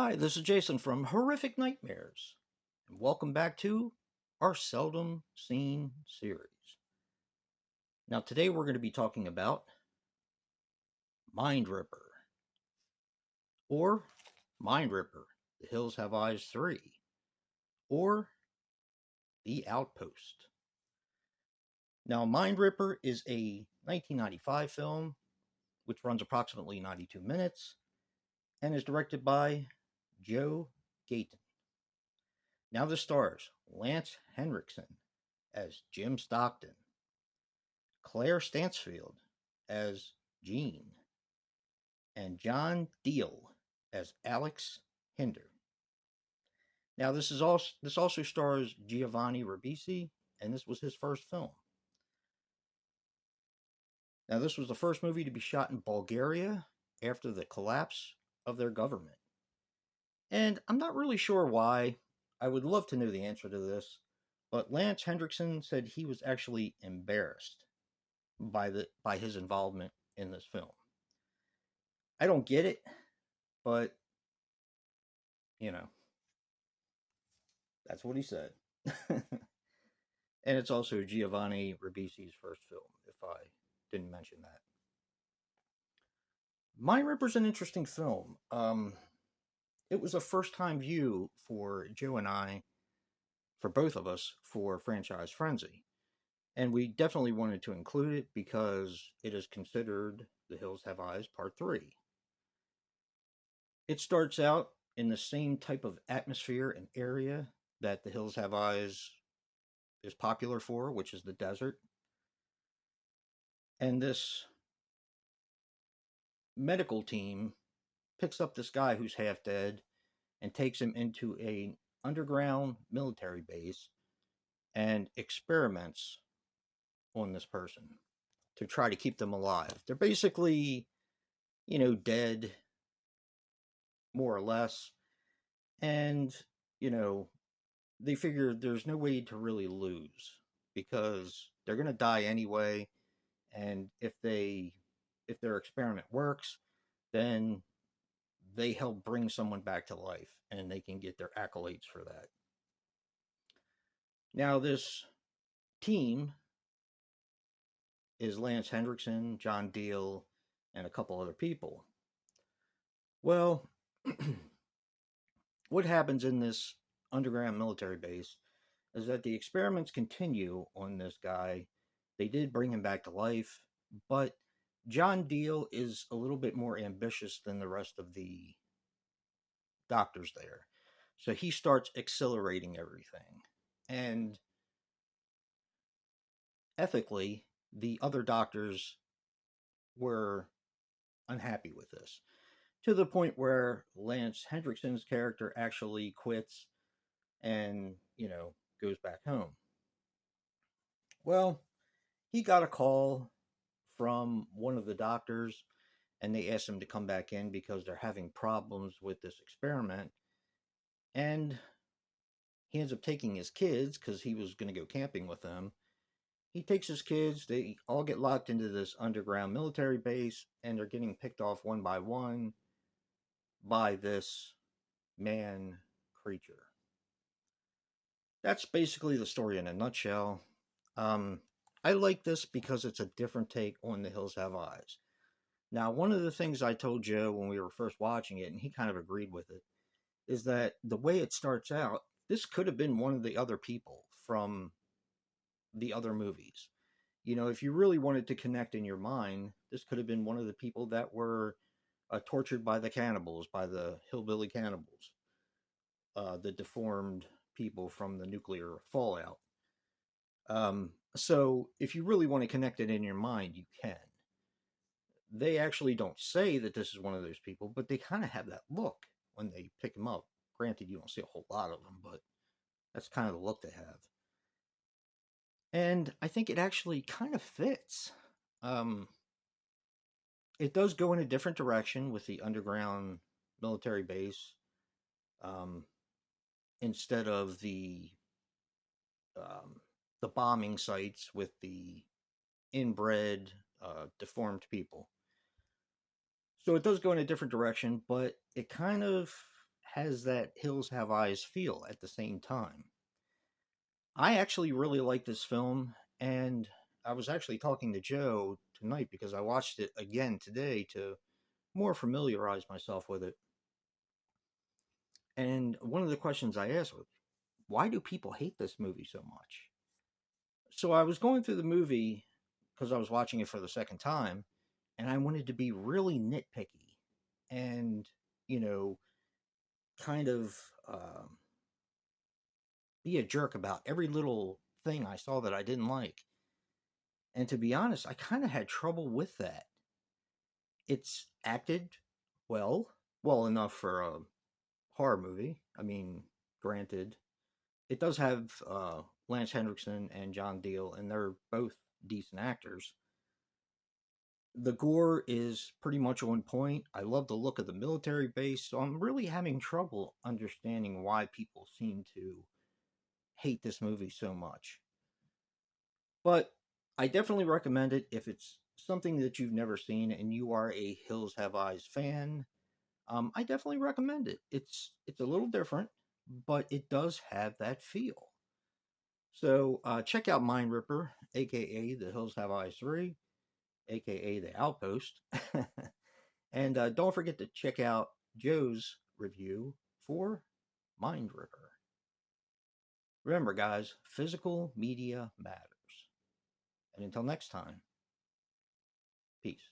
Hi, this is Jason from Horrific Nightmares, and welcome back to our Seldom Seen series. Now, today we're going to be talking about Mind Ripper, or Mind Ripper, The Hills Have Eyes 3, or The Outpost. Now, Mind Ripper is a 1995 film which runs approximately 92 minutes and is directed by Joe Gayton. Now, this stars Lance Henriksen as Jim Stockton, Claire Stansfield as Jean, and John Deal as Alex Hinder. Now, this also stars Giovanni Ribisi, and this was his first film. Now, this was the first movie to be shot in Bulgaria after the collapse of their government. And I'm not really sure why. I would love to know the answer to this, but Lance Henriksen said he was actually embarrassed by his involvement in this film. I don't get it, but you know, that's what he said. And it's also Giovanni Ribisi's first film, if I didn't mention that. Mind Ripper's an interesting film. It was a first time view for Joe and I, for both of us, for Franchise Frenzy. And we definitely wanted to include it because it is considered The Hills Have Eyes Part 3. It starts out in the same type of atmosphere and area that The Hills Have Eyes is popular for, which is the desert. And this medical team picks up this guy who's half dead and takes him into an underground military base and experiments on this person to try to keep them alive. They're basically, dead, more or less. And, they figure there's no way to really lose because they're going to die anyway. And if their experiment works, then they help bring someone back to life and they can get their accolades for that. Now, this team is Lance Henriksen, John Deal, and a couple other people. Well, what happens in this underground military base is that the experiments continue on this guy. They did bring him back to life, but John Deal is a little bit more ambitious than the rest of the doctors there. So he starts accelerating everything. And ethically, the other doctors were unhappy with this, to the point where Lance Hendrickson's character actually quits and, goes back home. Well, he got a call from one of the doctors and they asked him to come back in because they're having problems with this experiment. And he ends up taking his kids because he was going to go camping with them. He takes his kids, they all get locked into this underground military base, and they're getting picked off one by one by this man creature. That's basically the story in a nutshell. I like this because it's a different take on The Hills Have Eyes. Now, one of the things I told Joe when we were first watching it, and he kind of agreed with it, is that the way it starts out, this could have been one of the other people from the other movies. If you really wanted to connect in your mind, this could have been one of the people that were tortured by the cannibals, by the hillbilly cannibals, the deformed people from the nuclear fallout. So if you really want to connect it in your mind, you can. They actually don't say that this is one of those people, but they kind of have that look when they pick them up. Granted, you don't see a whole lot of them, but that's kind of the look they have. And I think it actually kind of fits. It does go in a different direction with the underground military base. Instead of the bombing sites with the inbred, deformed people. So it does go in a different direction, but it kind of has that Hills Have Eyes feel at the same time. I actually really like this film, and I was actually talking to Joe tonight because I watched it again today to more familiarize myself with it. And one of the questions I asked was, why do people hate this movie so much? So I was going through the movie because I was watching it for the second time, and I wanted to be really nitpicky and, you know, kind of be a jerk about every little thing I saw that I didn't like. And to be honest, I kind of had trouble with that. It's acted well, well enough for a horror movie. I mean, granted, it does have Lance Henriksen and John Deal, and they're both decent actors. The gore is pretty much on point. I love the look of the military base, so I'm really having trouble understanding why people seem to hate this movie so much. But I definitely recommend it if it's something that you've never seen and you are a Hills Have Eyes fan. I definitely recommend it. It's a little different, but it does have that feel. So check out Mind Ripper, aka the Hills Have Eyes 3, aka the Outpost. And don't forget to check out Joe's review for Mind Ripper. Remember, guys, physical media matters. And until next time, peace.